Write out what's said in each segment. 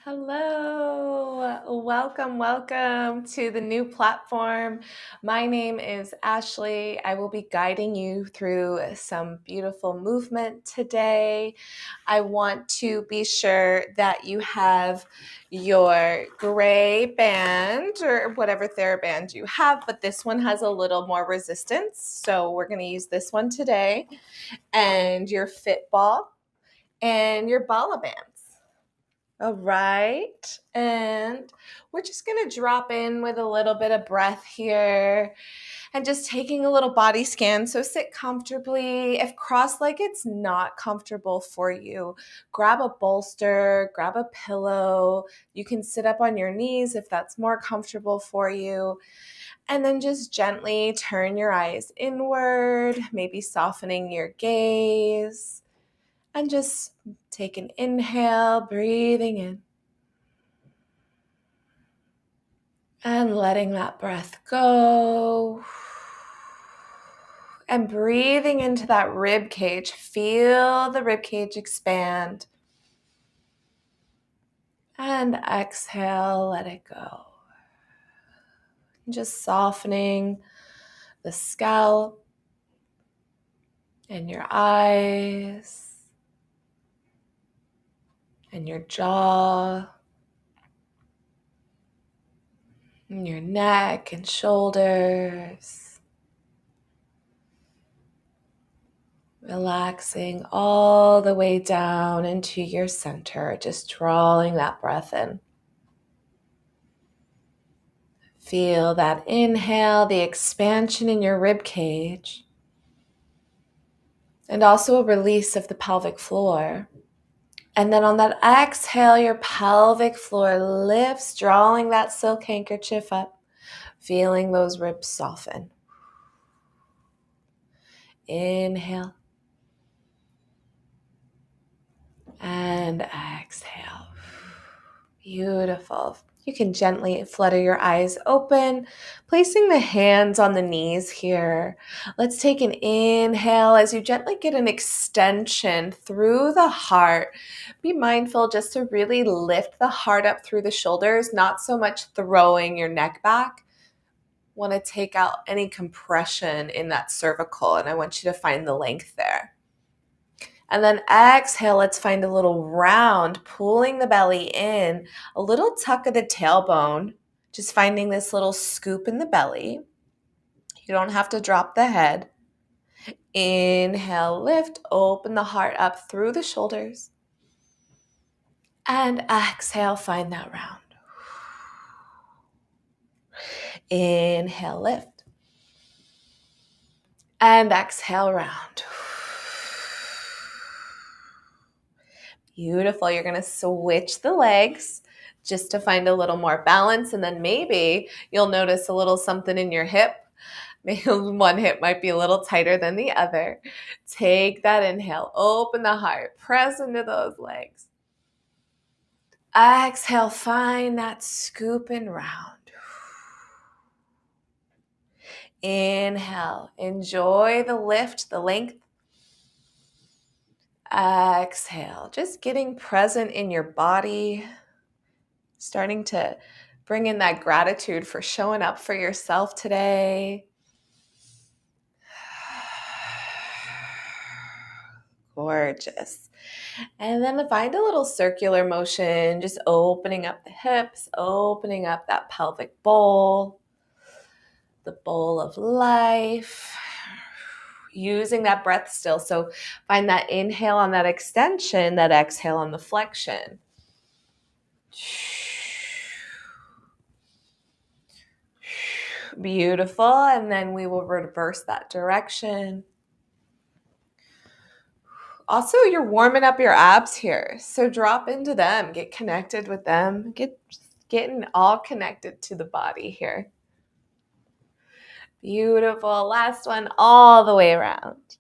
Hello, welcome to the new platform. My name is Ashley. I will be guiding you through some beautiful movement today. I want to be sure that you have your gray band or whatever TheraBand you have, but this one has a little more resistance. So we're going to use this one today, and your fit ball and your bala bands. All right. And we're just going to drop in with a little bit of breath here and just taking a little body scan. So sit comfortably. If cross-legged's not comfortable for you, grab a bolster, grab a pillow. You can sit up on your knees if that's more comfortable for you. And then just gently turn your eyes inward, maybe softening your gaze. And just take an inhale, breathing in. And letting that breath go. And breathing into that rib cage. Feel the rib cage expand. And exhale, let it go. Just softening the scalp and your eyes and your jaw and your neck and shoulders. Relaxing all the way down into your center, just drawing that breath in. Feel that inhale, the expansion in your rib cage, and also a release of the pelvic floor. And then on that exhale, your pelvic floor lifts, drawing that silk handkerchief up, feeling those ribs soften. Inhale. And exhale. Beautiful. You can gently flutter your eyes open, placing the hands on the knees here. Let's take an inhale as you gently get an extension through the heart. Be mindful just to really lift the heart up through the shoulders, not so much throwing your neck back. Want to take out any compression in that cervical, and I want you to find the length there. And then exhale, let's find a little round, pulling the belly in, a little tuck of the tailbone, just finding this little scoop in the belly. You don't have to drop the head. Inhale, lift, open the heart up through the shoulders. And exhale, find that round. Inhale, lift. And exhale, round. Beautiful. You're going to switch the legs just to find a little more balance. And then maybe you'll notice a little something in your hip. Maybe one hip might be a little tighter than the other. Take that inhale. Open the heart. Press into those legs. Exhale. Find that scoop and round. Inhale. Enjoy the lift, the length. Exhale, just getting present in your body, starting to bring in that gratitude for showing up for yourself today. Gorgeous. And then find a little circular motion, just opening up the hips, opening up that pelvic bowl, the bowl of life. Using that breath still. So find that inhale on that extension, that exhale on the flexion. Beautiful. And then we will reverse that direction. Also, you're warming up your abs here. So drop into them, get connected with them, getting all connected to the body here. Beautiful. Last one, all the way around.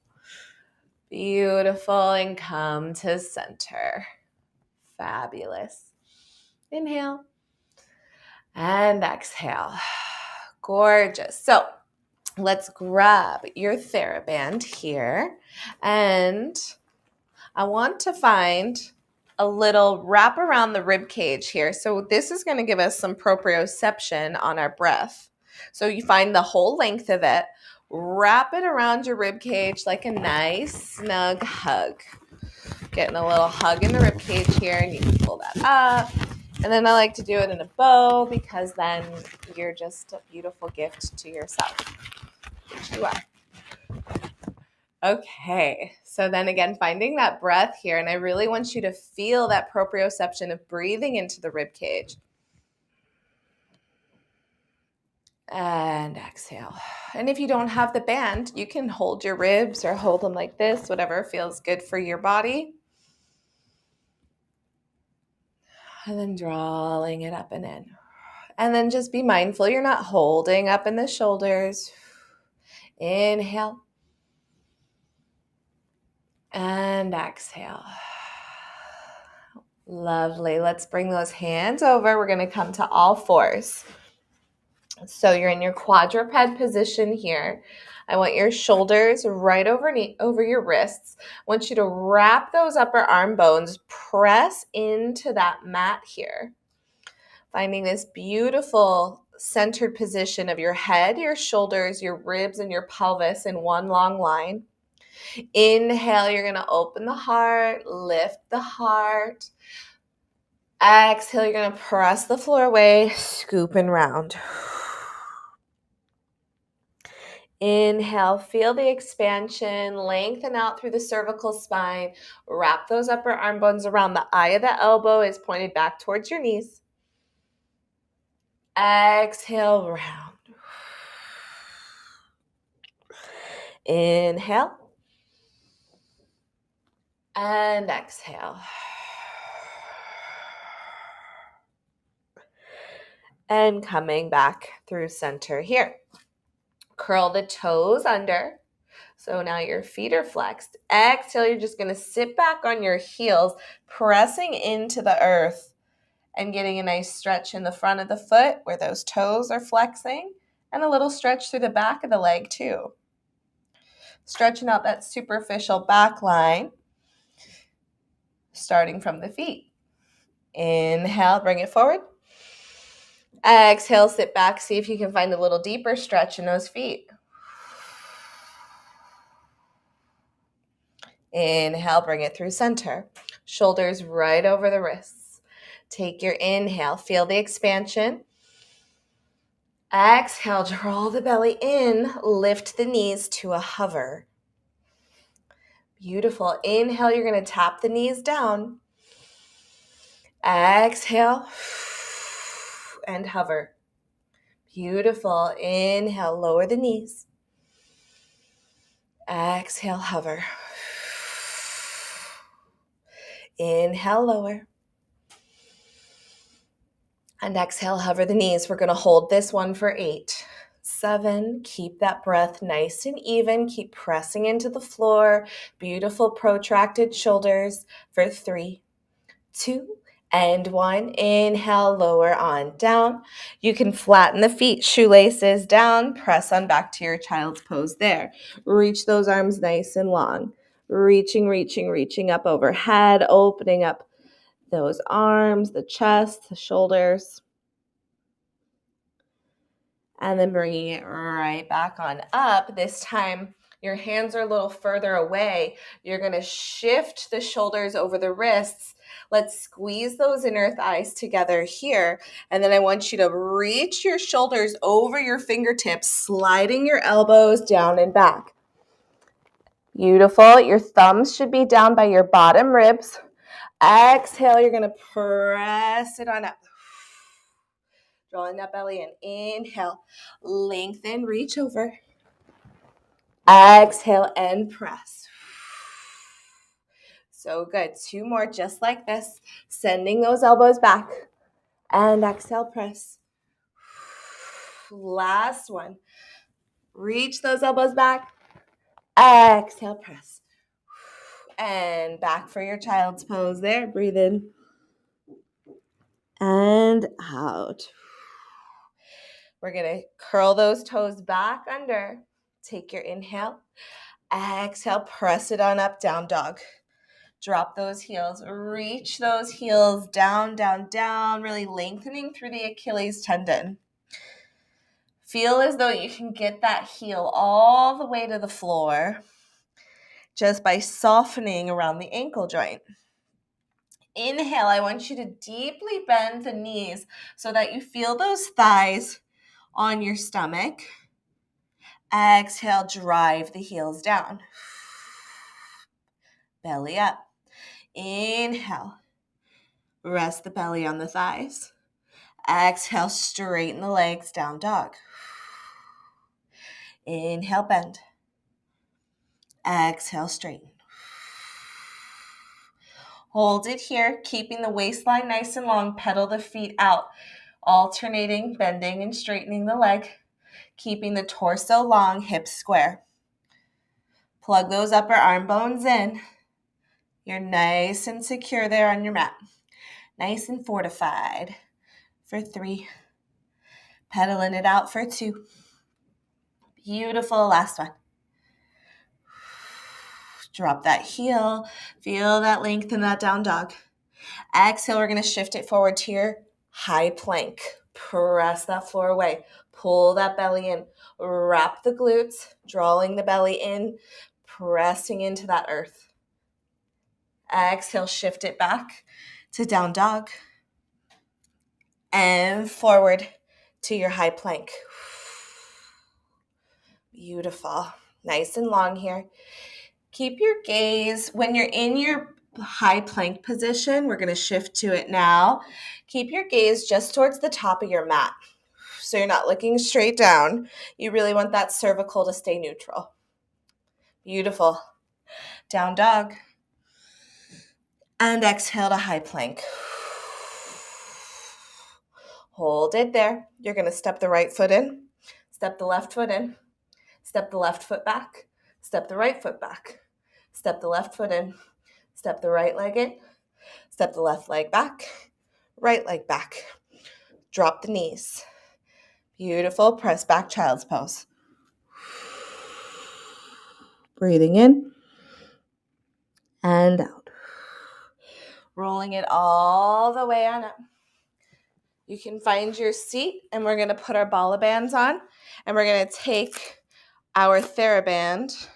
Beautiful. And come to center. Fabulous. Inhale. And exhale. Gorgeous. So let's grab your TheraBand here. And I want to find a little wrap around the rib cage here. So this is going to give us some proprioception on our breath. So you find the whole length of it, wrap it around your rib cage like a nice snug hug. Getting a little hug in the rib cage here, and you can pull that up. And then I like to do it in a bow because then you're just a beautiful gift to yourself, which you are. Okay, so then again, finding that breath here, and I really want you to feel that proprioception of breathing into the rib cage. And exhale. And if you don't have the band, you can hold your ribs or hold them like this, whatever feels good for your body. And then drawing it up and in. And then just be mindful you're not holding up in the shoulders. Inhale. And exhale. Lovely. Let's bring those hands over. We're going to come to all fours. So you're in your quadruped position here. I want your shoulders right over your wrists. I want you to wrap those upper arm bones, press into that mat here. Finding this beautiful centered position of your head, your shoulders, your ribs, and your pelvis in one long line. Inhale, you're going to open the heart, lift the heart. Exhale, you're going to press the floor away, scoop and round. Inhale, feel the expansion, lengthen out through the cervical spine. Wrap those upper arm bones around. The eye of the elbow is pointed back towards your knees. Exhale, round. Inhale. And exhale. And coming back through center here. Curl the toes under. So now your feet are flexed. Exhale, you're just going to sit back on your heels, pressing into the earth and getting a nice stretch in the front of the foot where those toes are flexing, and a little stretch through the back of the leg too. Stretching out that superficial back line, starting from the feet. Inhale, bring it forward. Exhale, sit back. See if you can find a little deeper stretch in those feet. Inhale, bring it through center. Shoulders right over the wrists. Take your inhale, feel the expansion. Exhale, draw the belly in, lift the knees to a hover. Beautiful. Inhale, you're going to tap the knees down. Exhale and hover. Beautiful. Inhale, lower the knees. Exhale, hover. Inhale, lower. And exhale, hover the knees. We're going to hold this one for 8, 7. Keep that breath nice and even. Keep pressing into the floor. Beautiful protracted shoulders for 3, 2, and 1. Inhale, lower on down. You can flatten the feet, shoelaces down. Press on back to your child's pose there. Reach those arms nice and long. Reaching up overhead, opening up those arms, the chest, the shoulders. And then bringing it right back on up. This time, your hands are a little further away. You're going to shift the shoulders over the wrists. Let's squeeze those inner thighs together here. And then I want you to reach your shoulders over your fingertips, sliding your elbows down and back. Beautiful. Your thumbs should be down by your bottom ribs. Exhale, you're going to press it on up. Drawing that belly in. Inhale, lengthen, reach over. Exhale and press. So good. 2 more just like this. Sending those elbows back. And exhale, press. Last one. Reach those elbows back. Exhale, press. And back for your child's pose there. Breathe in. And out. We're going to curl those toes back under. Take your inhale. Exhale, press it on up, down dog. Drop those heels. Reach those heels down, down, down, really lengthening through the Achilles tendon. Feel as though you can get that heel all the way to the floor just by softening around the ankle joint. Inhale, I want you to deeply bend the knees so that you feel those thighs on your stomach. Exhale, drive the heels down. Belly up. Inhale, rest the belly on the thighs. Exhale, straighten the legs, down dog. Inhale, bend. Exhale, straighten. Hold it here, keeping the waistline nice and long. Pedal the feet out, alternating, bending and straightening the leg, keeping the torso long, hips square. Plug those upper arm bones in. You're nice and secure there on your mat. Nice and fortified for 3. Pedaling it out for 2. Beautiful, last one. Drop that heel. Feel that length in that down dog. Exhale, we're going to shift it forward to your high plank. Press that floor away. Pull that belly in. Wrap the glutes, drawing the belly in, pressing into that earth. Exhale, shift it back to down dog. And forward to your high plank. Beautiful. Nice and long here. Keep your gaze, when you're in your high plank position, we're going to shift to it now. Keep your gaze just towards the top of your mat. So you're not looking straight down. You really want that cervical to stay neutral. Beautiful. Down dog. And exhale to high plank. Hold it there. You're going to step the right foot in, step the left foot in, step the left foot back, step the right foot back, step the left foot in, step the right leg in, step the left leg back, right leg back. Drop the knees. Beautiful. Press back, child's pose. Breathing in and out. Rolling it all the way on up. You can find your seat, and we're going to put our bala bands on, and we're going to take our TheraBand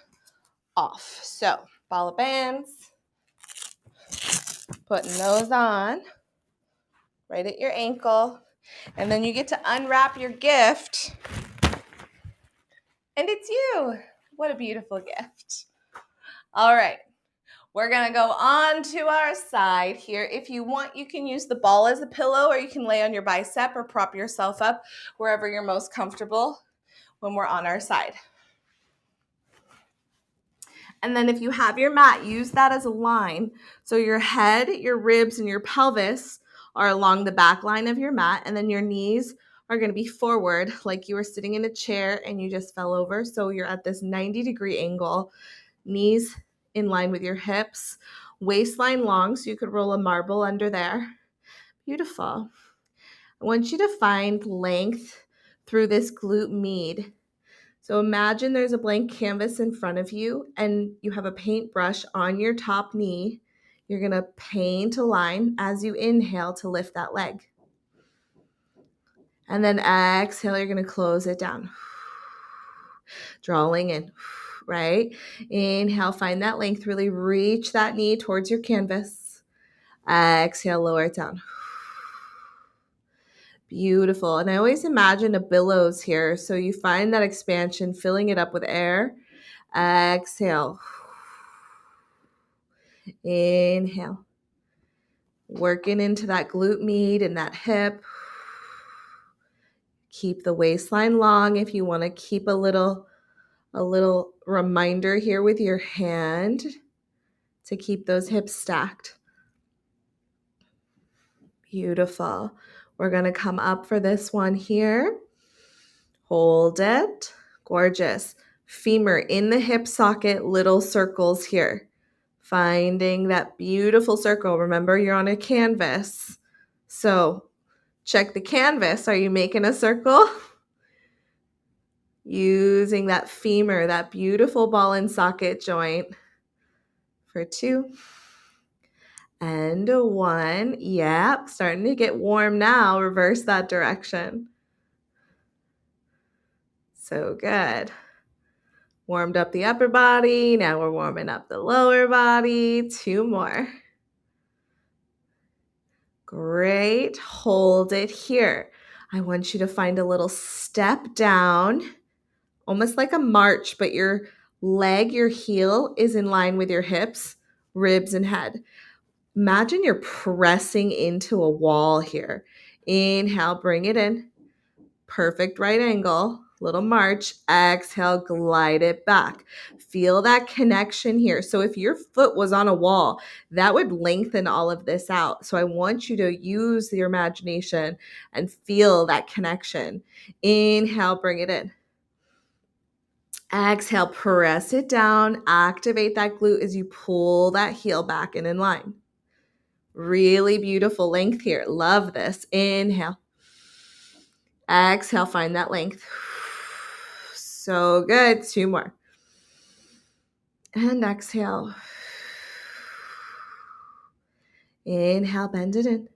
off. So, bala bands, putting those on right at your ankle, and then you get to unwrap your gift, and it's you. What a beautiful gift. All right. We're going to go on to our side here. If you want, you can use the ball as a pillow, or you can lay on your bicep or prop yourself up wherever you're most comfortable when we're on our side. And then if you have your mat, use that as a line. So your head, your ribs, and your pelvis are along the back line of your mat, and then your knees are going to be forward like you were sitting in a chair and you just fell over. So you're at this 90-degree angle, knees in line with your hips, waistline long, so you could roll a marble under there. Beautiful. I want you to find length through this glute med. So imagine there's a blank canvas in front of you and you have a paintbrush on your top knee. You're going to paint a line as you inhale to lift that leg. And then exhale, you're going to close it down. Drawing in. Right? Inhale, find that length, really reach that knee towards your canvas. Exhale, lower it down. Beautiful. And I always imagine a billows here. So you find that expansion, filling it up with air. Exhale. Inhale. Working into that glute med and that hip. Keep the waistline long if you want to keep a little reminder here with your hand to keep those hips stacked. Beautiful. We're going to come up for this one here. Hold it. Gorgeous. Femur in the hip socket, little circles here. Finding that beautiful circle. Remember, you're on a canvas. So check the canvas. Are you making a circle? Using that femur, that beautiful ball and socket joint for 2. And 1. Yep, starting to get warm now. Reverse that direction. So good. Warmed up the upper body. Now we're warming up the lower body. 2 more. Great. Hold it here. I want you to find a little step down, almost like a march, but your leg, your heel is in line with your hips, ribs, and head. Imagine you're pressing into a wall here. Inhale, bring it in. Perfect right angle, little march. Exhale, glide it back. Feel that connection here. So if your foot was on a wall, that would lengthen all of this out. So I want you to use your imagination and feel that connection. Inhale, bring it in. Exhale, press it down. Activate that glute as you pull that heel back and in line. Really beautiful length here. Love this. Inhale. Exhale, find that length. So good. 2 more. And exhale. Inhale, bend it in.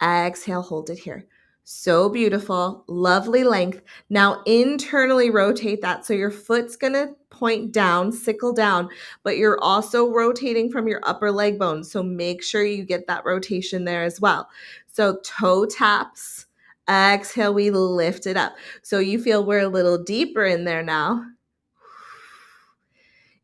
Exhale, hold it here. So beautiful. Lovely length. Now internally rotate that. So your foot's going to point down, sickle down, but you're also rotating from your upper leg bone. So make sure you get that rotation there as well. So toe taps. Exhale, we lift it up. So you feel we're a little deeper in there now.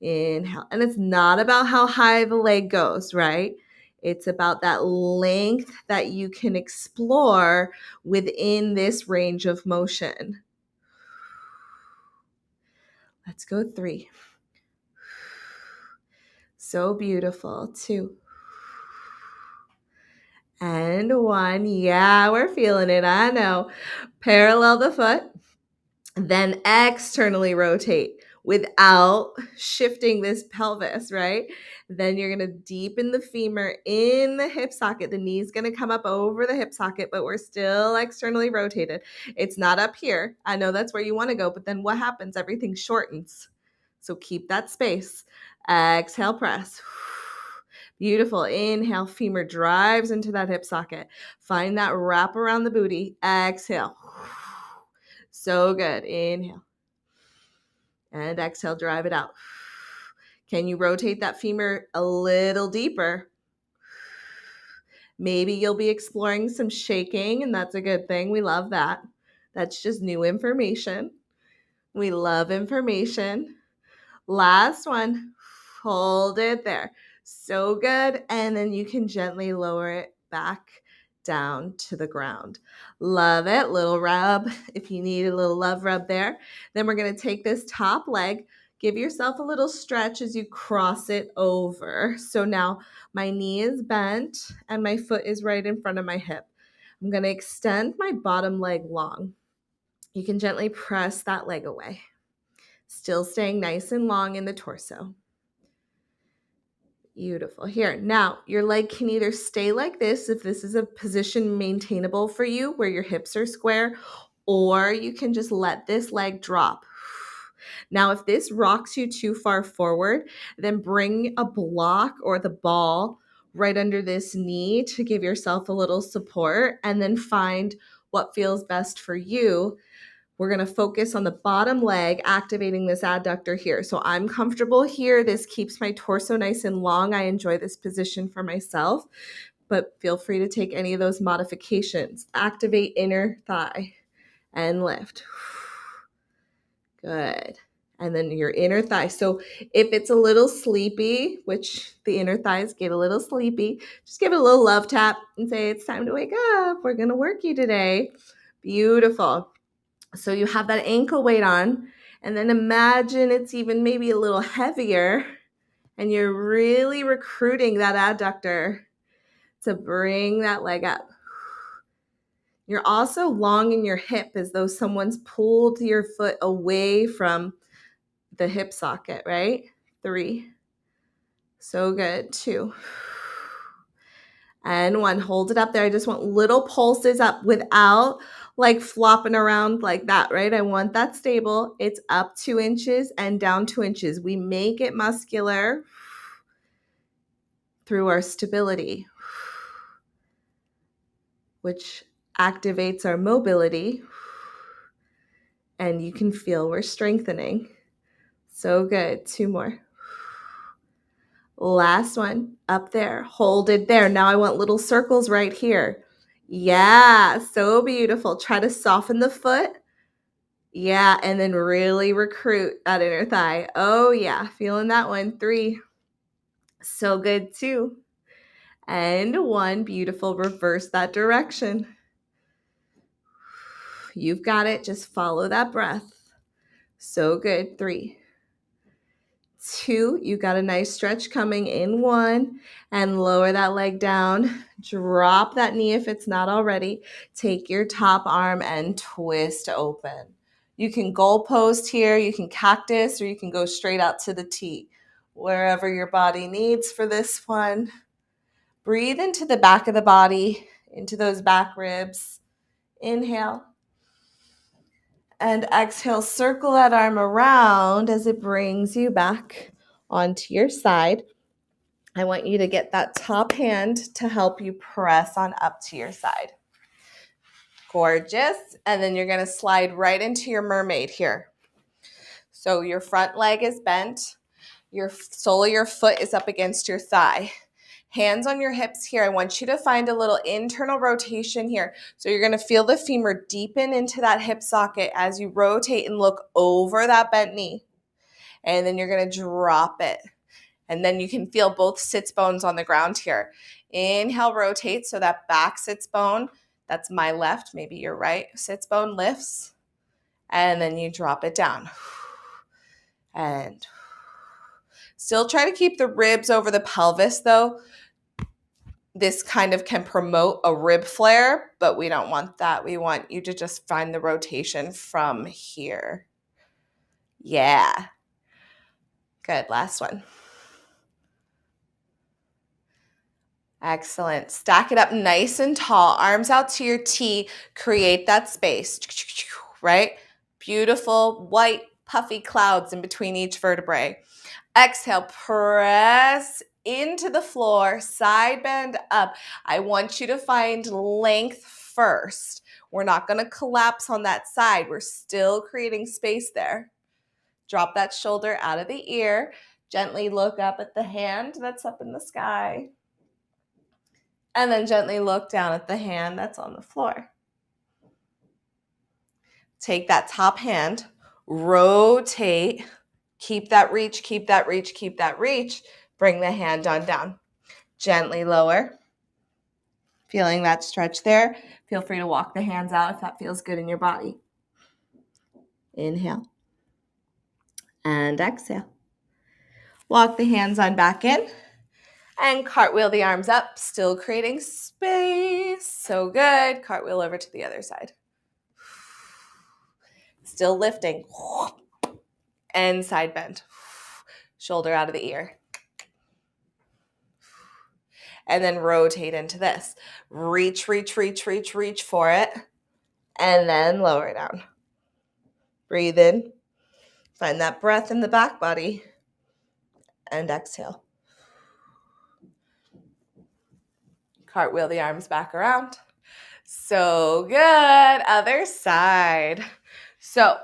Inhale. And it's not about how high the leg goes, right? It's about that length that you can explore within this range of motion. Let's go 3. So beautiful. 2. And 1. Yeah, we're feeling it. I know. Parallel the foot. Then externally rotate without shifting this pelvis, right? Then you're going to deepen the femur in the hip socket. The knee's going to come up over the hip socket, but we're still externally rotated. It's not up here. I know that's where you want to go, but then what happens? Everything shortens. So keep that space. Exhale, press. Beautiful. Inhale, femur drives into that hip socket. Find that wrap around the booty. Exhale. So good. Inhale. And exhale, drive it out. Can you rotate that femur a little deeper? Maybe you'll be exploring some shaking, and that's a good thing. We love that. That's just new information. We love information. Last one. Hold it there. So good. And then you can gently lower it back down to the ground. Love it. Little rub if you need a little love rub there. Then we're going to take this top leg. Give yourself a little stretch as you cross it over. So now my knee is bent and my foot is right in front of my hip. I'm going to extend my bottom leg long. You can gently press that leg away. Still staying nice and long in the torso. Beautiful. Here, now your leg can either stay like this if this is a position maintainable for you where your hips are square, or you can just let this leg drop. Now, if this rocks you too far forward, then bring a block or the ball right under this knee to give yourself a little support, and then find what feels best for you. We're going to focus on the bottom leg, activating this adductor here. So I'm comfortable here. This keeps my torso nice and long. I enjoy this position for myself, but feel free to take any of those modifications. Activate inner thigh and lift. Good. And then your inner thigh. So if it's a little sleepy, which the inner thighs get a little sleepy, just give it a little love tap and say, it's time to wake up. We're going to work you today. Beautiful. So you have that ankle weight on, and then imagine it's even maybe a little heavier, and you're really recruiting that adductor to bring that leg up. You're also long in your hip as though someone's pulled your foot away from the hip socket, right? 3. So good. 2. And 1. Hold it up there. I just want little pulses up without like flopping around like that, right? I want that stable. It's up 2 inches and down 2 inches. We make it muscular. through our stability, which activates our mobility, and you can feel we're strengthening. So good. 2 more. Last one, up there. Hold it there. Now I want little circles right here. Yeah, so beautiful. Try to soften the foot. Yeah, and then really recruit that inner thigh. Oh yeah, feeling that one. 3. So good. 2. And 1. Beautiful. Reverse that direction. You've got it. Just follow that breath. So good. 3. 2, you got a nice stretch coming in. 1, and lower that leg down. Drop that knee if it's not already. Take your top arm and twist open. You can goal post here, you can cactus, or you can go straight out to the T, wherever your body needs for this one. Breathe into the back of the body, into those back ribs. Inhale. And exhale, circle that arm around as it brings you back onto your side. I want you to get that top hand to help you press on up to your side. Gorgeous. And then you're going to slide right into your mermaid here. So your front leg is bent. Your sole of your foot is up against your thigh. Hands on your hips here. I want you to find a little internal rotation here. So you're going to feel the femur deepen into that hip socket as you rotate and look over that bent knee. And then you're going to drop it. And then you can feel both sits bones on the ground here. Inhale, rotate. So that back sits bone, that's my left, maybe your right, sits bone lifts. And then you drop it down. And still try to keep the ribs over the pelvis though. This kind of can promote a rib flare, but we don't want that. We want you to just find the rotation from here. Yeah. Good. Last one. Excellent. Stack it up nice and tall. Arms out to your T. Create that space. Right? Beautiful white puffy clouds in between each vertebrae. Exhale. Press into the floor. Side bend up. I want you to find length first. We're not going to collapse on that side. We're still creating space there. Drop that shoulder out of the ear. Gently look up at the hand that's up in the sky. And then gently look down at the hand that's on the floor. Take that top hand, rotate, keep that reach, keep that reach, keep that reach. Bring the hand on down. Gently lower. Feeling that stretch there. Feel free to walk the hands out if that feels good in your body. Inhale. And exhale. Walk the hands on back in. And cartwheel the arms up, still creating space. So good. Cartwheel over to the other side. Still lifting. And side bend. Shoulder out of the ear. And then rotate into this. Reach, reach, reach, reach, reach for it. And then lower down. Breathe in. Find that breath in the back body. And exhale. Cartwheel the arms back around. So good. Other side. So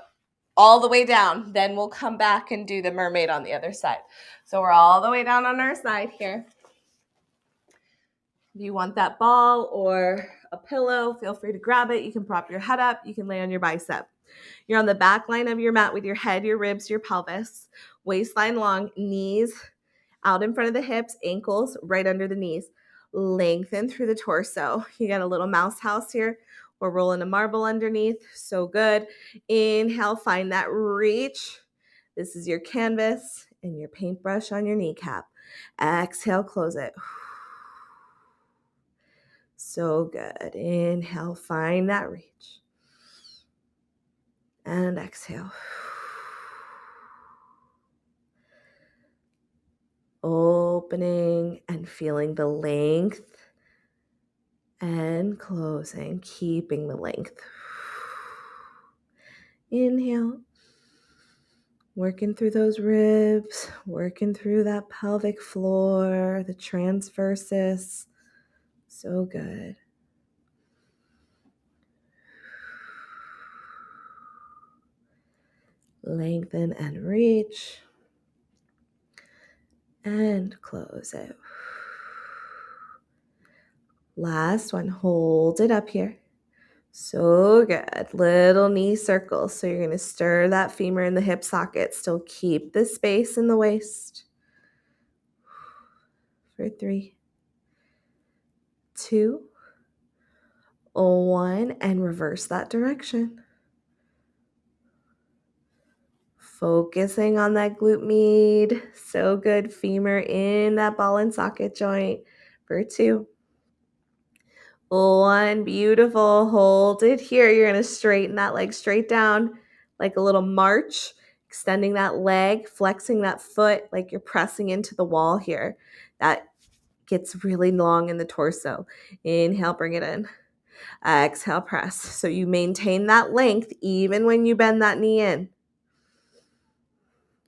all the way down. Then we'll come back and do the mermaid on the other side. So we're all the way down on our side here. If you want that ball or a pillow, feel free to grab it. You can prop your head up. You can lay on your bicep. You're on the back line of your mat with your head, your ribs, your pelvis. Waistline long, knees out in front of the hips, ankles right under the knees. Lengthen through the torso. You got a little mouse house here. We're rolling a marble underneath. So good. Inhale, find that reach. This is your canvas and your paintbrush on your kneecap. Exhale, close it. So good. Inhale, find that reach. And exhale. Opening and feeling the length. And closing, keeping the length. Inhale. Working through those ribs, working through that pelvic floor, the transversus. So good. Lengthen and reach. And close it. Last one. Hold it up here. So good. Little knee circles. So you're going to stir that femur in the hip socket. Still keep the space in the waist. For 3, 2, 1, and reverse that direction. Focusing on that glute med. So good. Femur in that ball and socket joint. For 2, 1. Beautiful. Hold it here. You're going to straighten that leg straight down like a little march. Extending that leg, flexing that foot like you're pressing into the wall here. That gets really long in the torso. Inhale, bring it in. Exhale, press. So you maintain that length even when you bend that knee in.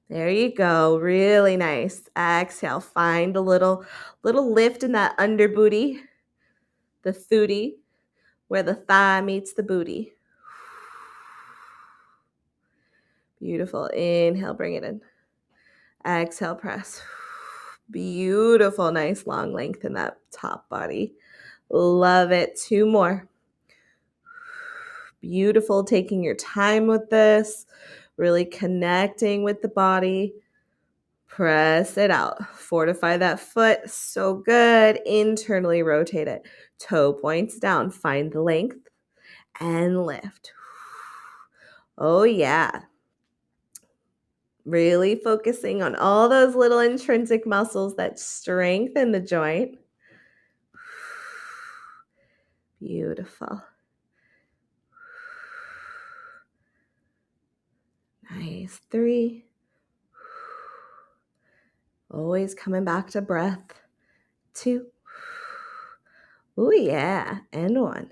There you go. Really nice. Exhale. Find a little lift in that under booty, the thooty, where the thigh meets the booty. Beautiful. Inhale, bring it in. Exhale, press. Beautiful. Nice long length in that top body. Love it. 2 more. Beautiful. Taking your time with this. Really connecting with the body. Press it out. Fortify that foot. So good. Internally rotate it. Toe points down. Find the length and lift. Oh, yeah. Really focusing on all those little intrinsic muscles that strengthen the joint. Beautiful. Nice. 3. Always coming back to breath. 2. Oh, yeah. And 1.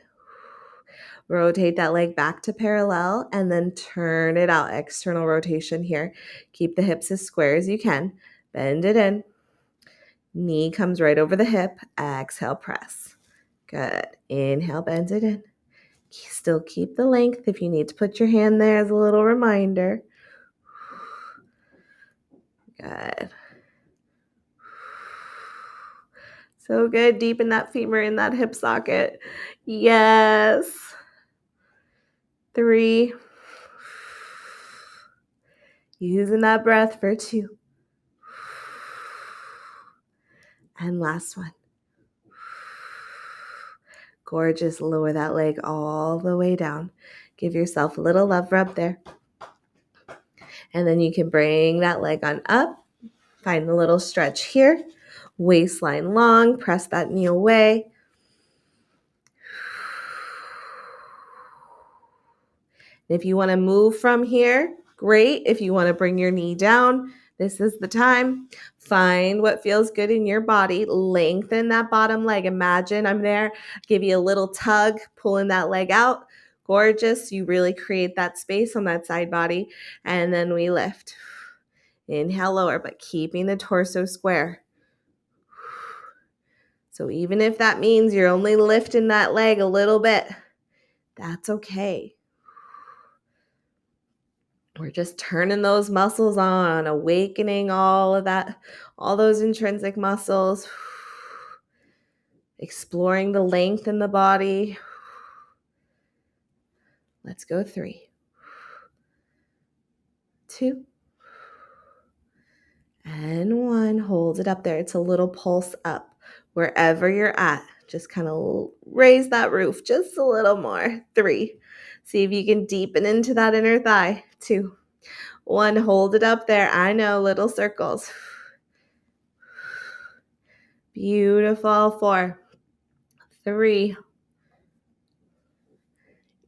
Rotate that leg back to parallel and then turn it out. External rotation here. Keep the hips as square as you can. Bend it in. Knee comes right over the hip. Exhale, press. Good. Inhale, bend it in. Still keep the length if you need to put your hand there as a little reminder. Good. So good. Deepen that femur in that hip socket. Yes. 3. Using that breath for 2. And last one. Gorgeous. Lower that leg all the way down. Give yourself a little love rub there. And then you can bring that leg on up. Find a little stretch here. Waistline long. Press that knee away. If you want to move from here, great. If you want to bring your knee down, this is the time. Find what feels good in your body. Lengthen that bottom leg. Imagine I'm there. Give you a little tug, pulling that leg out. Gorgeous. You really create that space on that side body. And then we lift. Inhale, lower, but keeping the torso square. So even if that means you're only lifting that leg a little bit, that's okay. We're just turning those muscles on, awakening all of that, all those intrinsic muscles, exploring the length in the body. Let's go. 3, 2, and 1. Hold it up there. It's a little pulse up. Wherever you're at, just kind of raise that roof just a little more. 3. See if you can deepen into that inner thigh. 2, 1. Hold it up there. I know, little circles. Beautiful. 4, 3.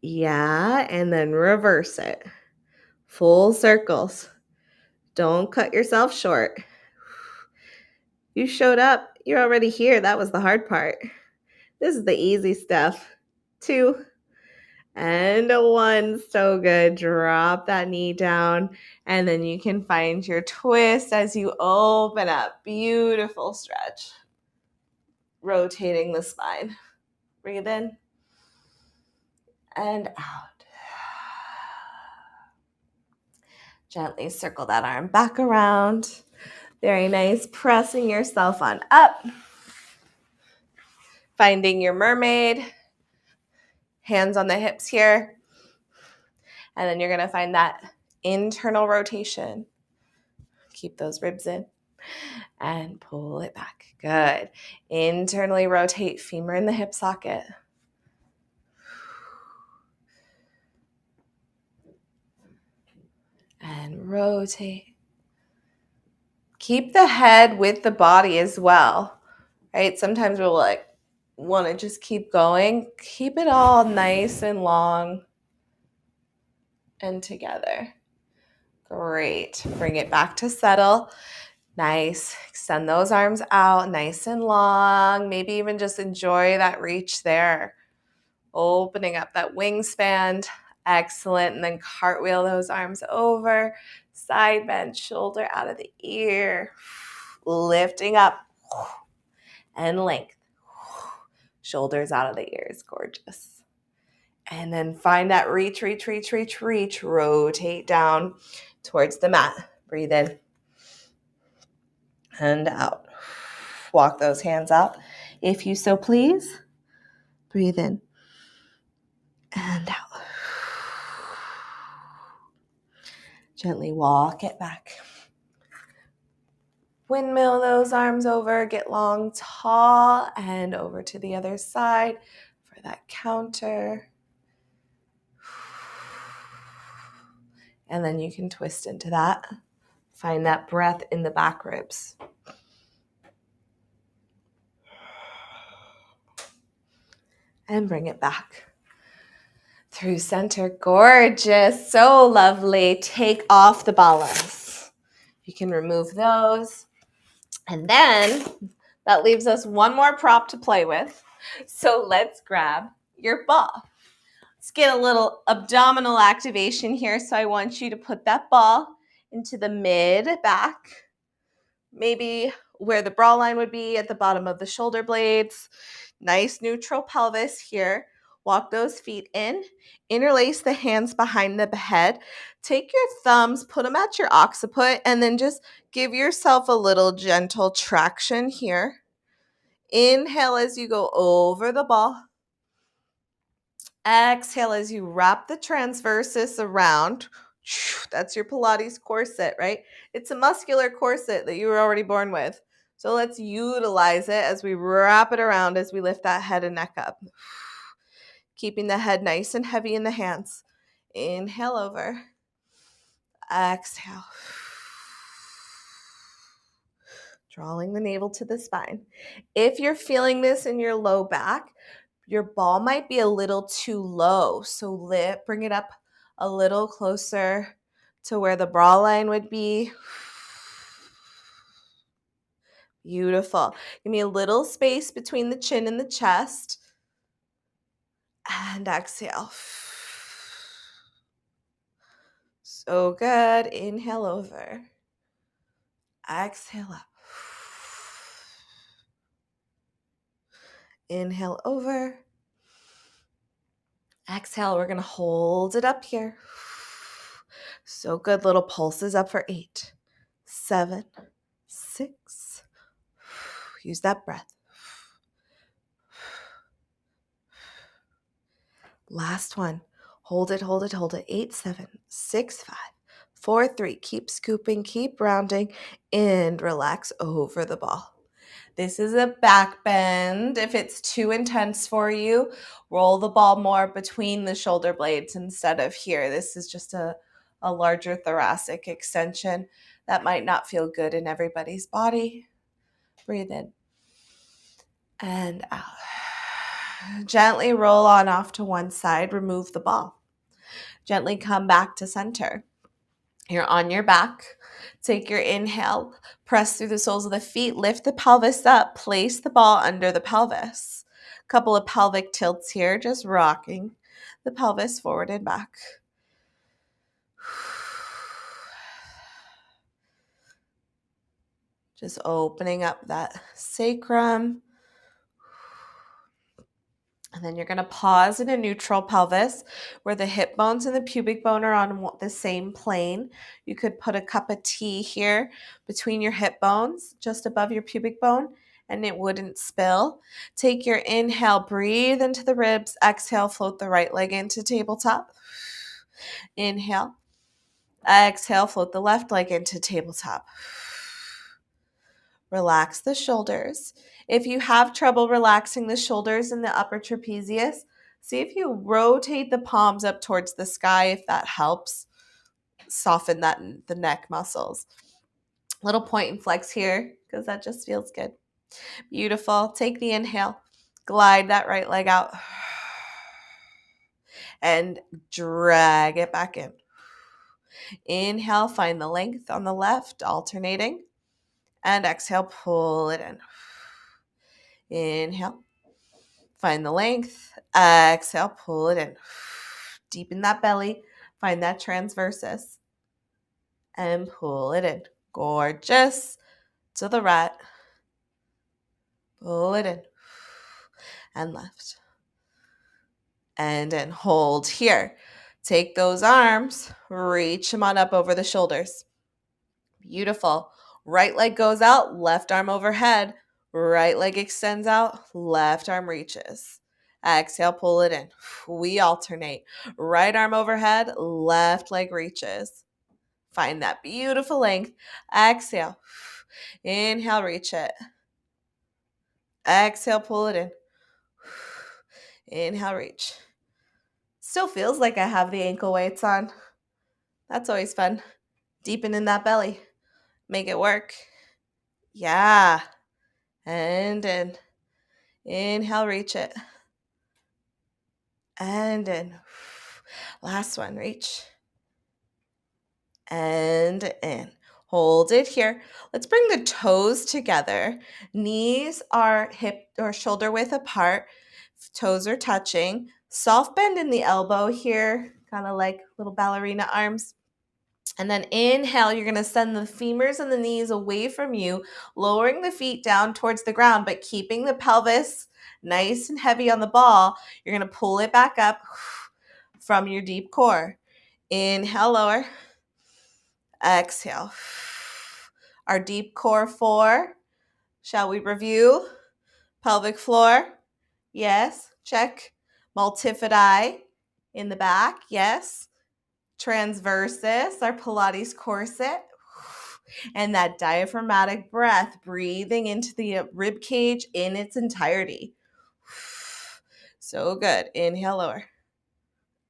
Yeah, and then reverse it. Full circles. Don't cut yourself short. You showed up. You're already here. That was the hard part. This is the easy stuff. 2, And one. So good. Drop that knee down. And then you can find your twist as you open up. Beautiful stretch. Rotating the spine. Breathe in and out. Gently circle that arm back around. Very nice. Pressing yourself on up. Finding your mermaid. Hands on the hips here. And then you're going to find that internal rotation. Keep those ribs in. And pull it back. Good. Internally rotate, femur in the hip socket. And rotate. Keep the head with the body as well, right? Sometimes we'll want to just keep going. Keep it all nice and long and together. Great. Bring it back to settle. Nice. Extend those arms out nice and long. Maybe even just enjoy that reach there. Opening up that wingspan. Excellent. And then cartwheel those arms over. Side bend, shoulder out of the ear. Lifting up. And length. Shoulders out of the ears. Gorgeous. And then find that reach. Rotate down towards the mat. Breathe in. And out. Walk those hands out if you so please. Breathe in and out. Gently walk it back. Windmill those arms over. Get long, tall, and over to the other side for that counter. And then you can twist into that. Find that breath in the back ribs. And bring it back. Through center. Gorgeous. So lovely. Take off the ballas. You can remove those. And then that leaves us one more prop to play with. So let's grab your ball. Let's get a little abdominal activation here. So I want you to put that ball into the mid back. Maybe where the bra line would be at the bottom of the shoulder blades. Nice neutral pelvis here. Walk those feet in. Interlace the hands behind the head. Take your thumbs, put them at your occiput, and then just give yourself a little gentle traction here. Inhale as you go over the ball. Exhale as you wrap the transversus around. That's your Pilates corset, right? It's a muscular corset that you were already born with. So let's utilize it as we wrap it around as we lift that head and neck up. Keeping the head nice and heavy in the hands. Inhale over. Exhale. Drawing the navel to the spine. If you're feeling this in your low back, your ball might be a little too low. So bring it up a little closer to where the bra line would be. Beautiful. Give me a little space between the chin and the chest. And exhale. So good. Inhale over. Exhale up. Inhale over. Exhale. We're going to hold it up here. So good. Little pulses up for 8, 7, 6. Use that breath. Last one. Hold it. 8, 7, 6, 5, 4, 3. Keep scooping, keep rounding, and relax over the ball. This is a back bend. If it's too intense for you, roll the ball more between the shoulder blades instead of here. This is just a larger thoracic extension that might not feel good in everybody's body. Breathe in and out. Gently roll on off to one side. Remove the ball. Gently come back to center. You're on your back. Take your inhale. Press through the soles of the feet. Lift the pelvis up. Place the ball under the pelvis. Couple of pelvic tilts here. Just rocking. the pelvis forward and back. Just opening up that sacrum. And then you're going to pause in a neutral pelvis where the hip bones and the pubic bone are on the same plane. You could put a cup of tea here between your hip bones, just above your pubic bone, and it wouldn't spill. Take your inhale, breathe into the ribs. Exhale, float the right leg into tabletop. Inhale. Exhale, float the left leg into tabletop. Relax the shoulders. If you have trouble relaxing the shoulders and the upper trapezius, see if you rotate the palms up towards the sky, if that helps soften the neck muscles. Little point and flex here because that just feels good. Beautiful. Take the inhale. Glide that right leg out. And drag it back in. Inhale, find the length on the left, alternating. And exhale, pull it in. Inhale. Find the length. Exhale, pull it in. Deepen that belly. Find that transversus. And pull it in. Gorgeous. To the right. Pull it in. And left. And in. Hold here. Take those arms. Reach them on up over the shoulders. Beautiful. Right leg goes out. Left arm overhead. Right leg extends out. Left arm reaches. Exhale, pull it in. We alternate. Right arm overhead, left leg reaches. Find that beautiful length. Exhale. Inhale, reach it. Exhale, pull it in. Inhale, reach. Still feels like I have the ankle weights on. That's always fun. Deepen in that belly. Make it work. Yeah. And in. Inhale, reach it. And in. Last one, reach. And in. Hold it here. Let's bring the toes together. Knees are hip or shoulder width apart. Toes are touching. Soft bend in the elbow here, kind of like little ballerina arms. And then inhale, you're going to send the femurs and the knees away from you, lowering the feet down towards the ground, but keeping the pelvis nice and heavy on the ball. You're going to pull it back up from your deep core. Inhale, lower. Exhale. Our deep core 4. Shall we review? Pelvic floor. Yes. Check. Multifidi in the back. Yes. Transversus, our Pilates corset. And that diaphragmatic breath, breathing into the rib cage in its entirety. So good. Inhale, lower.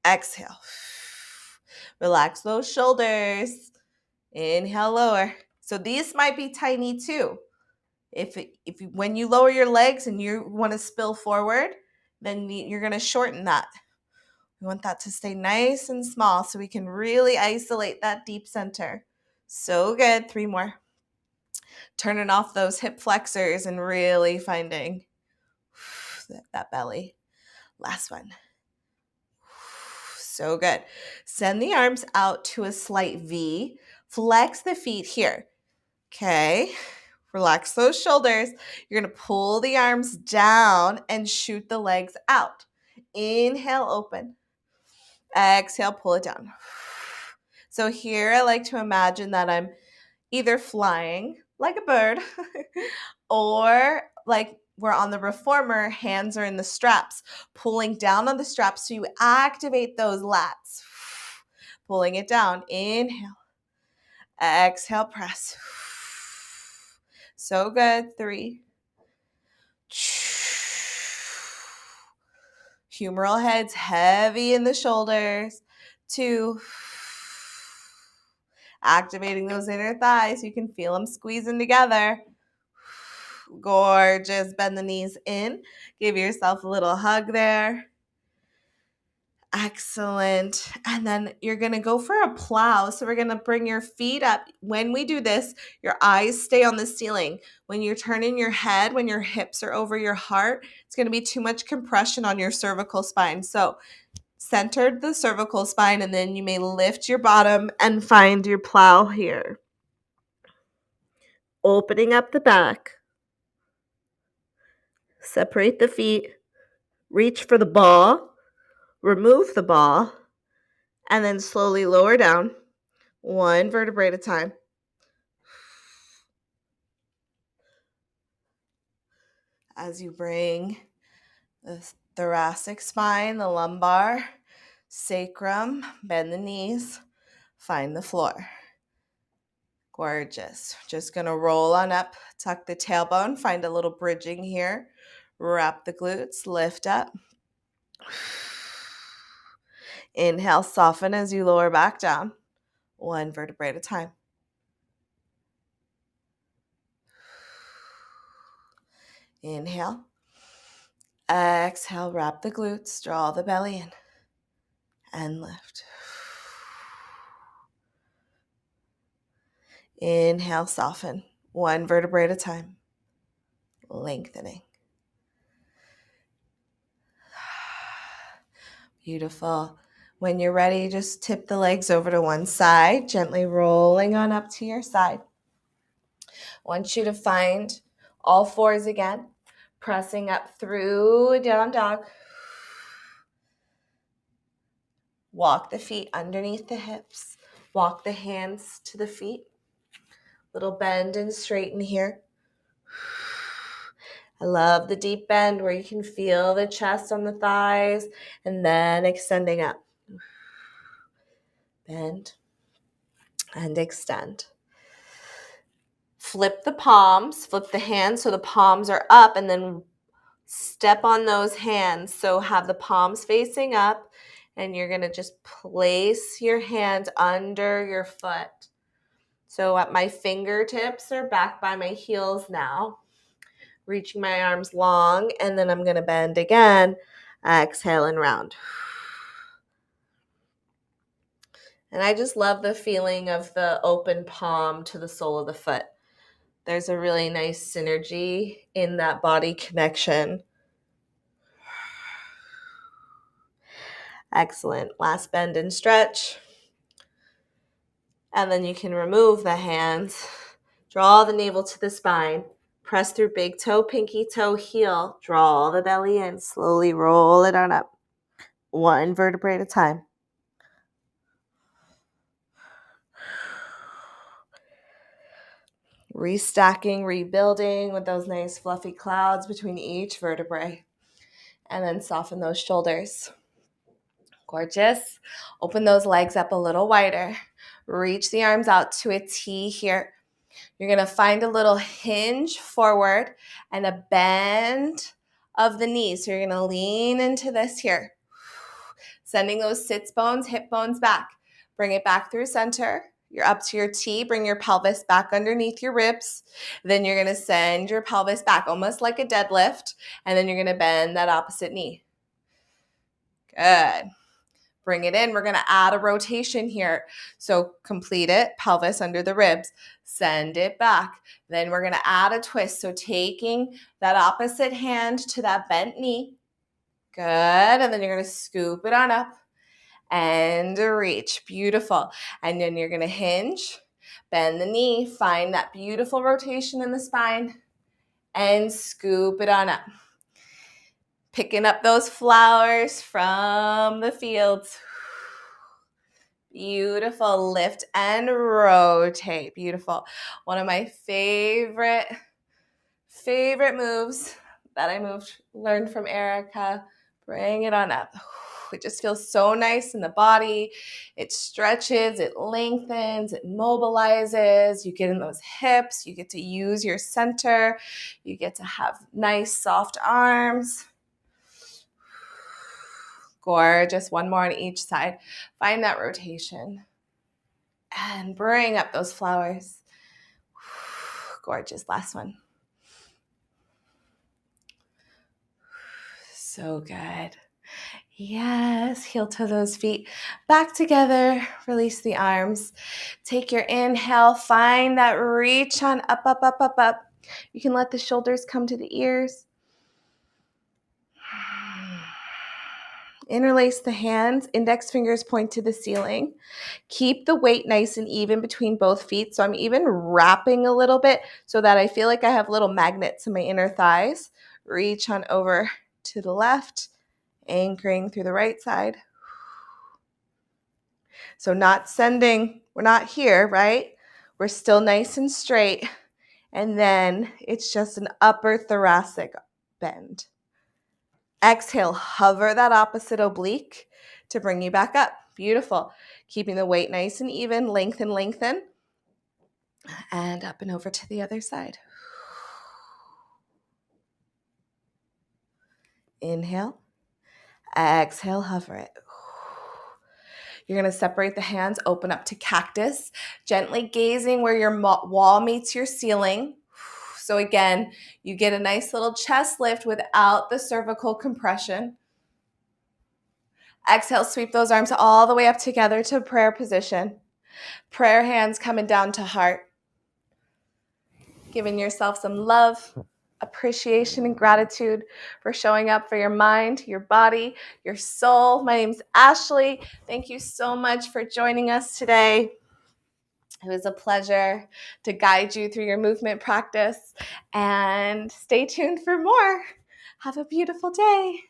Exhale. Relax those shoulders. Inhale, lower. So these might be tiny too. When you lower your legs and you want to spill forward, then you're going to shorten that. We want that to stay nice and small so we can really isolate that deep center. So good. 3 more. Turning off those hip flexors and really finding that belly. Last one. So good. Send the arms out to a slight V. Flex the feet here. Okay. Relax those shoulders. You're going to pull the arms down and shoot the legs out. Inhale, open. Exhale, pull it down. So here I like to imagine that I'm either flying like a bird or like we're on the reformer, hands are in the straps, pulling down on the straps so you activate those lats. Pulling it down. Inhale. Exhale, press. So good. 3. Humeral heads heavy in the shoulders. 2. Activating those inner thighs. You can feel them squeezing together. Gorgeous. Bend the knees in. Give yourself a little hug there. Excellent. And then you're going to go for a plow. So we're going to bring your feet up. When we do this, your eyes stay on the ceiling. When you're turning your head, when your hips are over your heart, it's going to be too much compression on your cervical spine. So centered the cervical spine, and then you may lift your bottom and find your plow here. Opening up the back. Separate the feet. Reach for the ball. Remove the ball. And then slowly lower down, one vertebrae at a time. As you bring the thoracic spine, the lumbar, sacrum, bend the knees, find the floor. Gorgeous. Just going to roll on up, tuck the tailbone, find a little bridging here. Wrap the glutes, lift up. Inhale, soften as you lower back down, one vertebrae at a time. Inhale. Exhale, wrap the glutes, draw the belly in, and lift. Inhale, soften, one vertebrae at a time, lengthening. Beautiful. When you're ready, just tip the legs over to one side, gently rolling on up to your side. I want you to find all fours again, pressing up through down dog. Walk the feet underneath the hips. Walk the hands to the feet. Little bend and straighten here. I love the deep bend where you can feel the chest on the thighs and then extending up. Bend and extend. Flip the palms, flip the hands so the palms are up, and then step on those hands. So have the palms facing up, and you're going to just place your hand under your foot. So at my fingertips are back by my heels now. Reaching my arms long, and then I'm going to bend again. Exhale and round. And I just love the feeling of the open palm to the sole of the foot. There's a really nice synergy in that body connection. Excellent. Last bend and stretch. And then you can remove the hands. Draw the navel to the spine. Press through big toe, pinky toe, heel. Draw the belly in. Slowly roll it on up. One vertebrae at a time. Restacking, rebuilding with those nice fluffy clouds between each vertebrae. And then soften those shoulders. Gorgeous. Open those legs up a little wider. Reach the arms out to a T here. You're going to find a little hinge forward and a bend of the knees. So you're going to lean into this here. Sending those sits bones, hip bones back. Bring it back through center. You're up to your T. Bring your pelvis back underneath your ribs. Then you're going to send your pelvis back almost like a deadlift. And then you're going to bend that opposite knee. Good. Bring it in. We're going to add a rotation here. So complete it. Pelvis under the ribs. Send it back. Then we're going to add a twist. So taking that opposite hand to that bent knee. Good. And then you're going to scoop it on up and reach. Beautiful. And then you're going to hinge, bend the knee, find that beautiful rotation in the spine, and scoop it on up. Picking up those flowers from the fields. Beautiful. Lift and rotate. Beautiful. One of my favorite moves that I learned from Erica. Bring it on up. It just feels so nice in the body. It stretches, it lengthens, it mobilizes. You get in those hips. You get to use your center. You get to have nice, soft arms. Gorgeous. One more on each side. Find that rotation. And bring up those flowers. Gorgeous. Last one. So good. Yes, heel to those feet back together. Release the arms. Take your inhale. Find that reach on up, up, up, up, up. You can let the shoulders come to the ears. Interlace the hands, index fingers point to the ceiling. Keep the weight nice and even between both feet. So I'm even wrapping a little bit so that I feel like I have little magnets in my inner thighs. Reach on over to the left, anchoring through the right side. So we're not here, right? We're still nice and straight. And then it's just an upper thoracic bend. Exhale, hover that opposite oblique to bring you back up. Beautiful. Keeping the weight nice and even, lengthen, lengthen. And up and over to the other side. Inhale. Exhale, hover it. You're going to separate the hands, open up to cactus, gently gazing where your wall meets your ceiling. So again, you get a nice little chest lift without the cervical compression. Exhale, sweep those arms all the way up together to prayer position. Prayer hands coming down to heart. Giving yourself some love, appreciation, and gratitude for showing up for your mind, your body, your soul. My name's Ashley. Thank you so much for joining us today. It was a pleasure to guide you through your movement practice, and stay tuned for more. Have a beautiful day.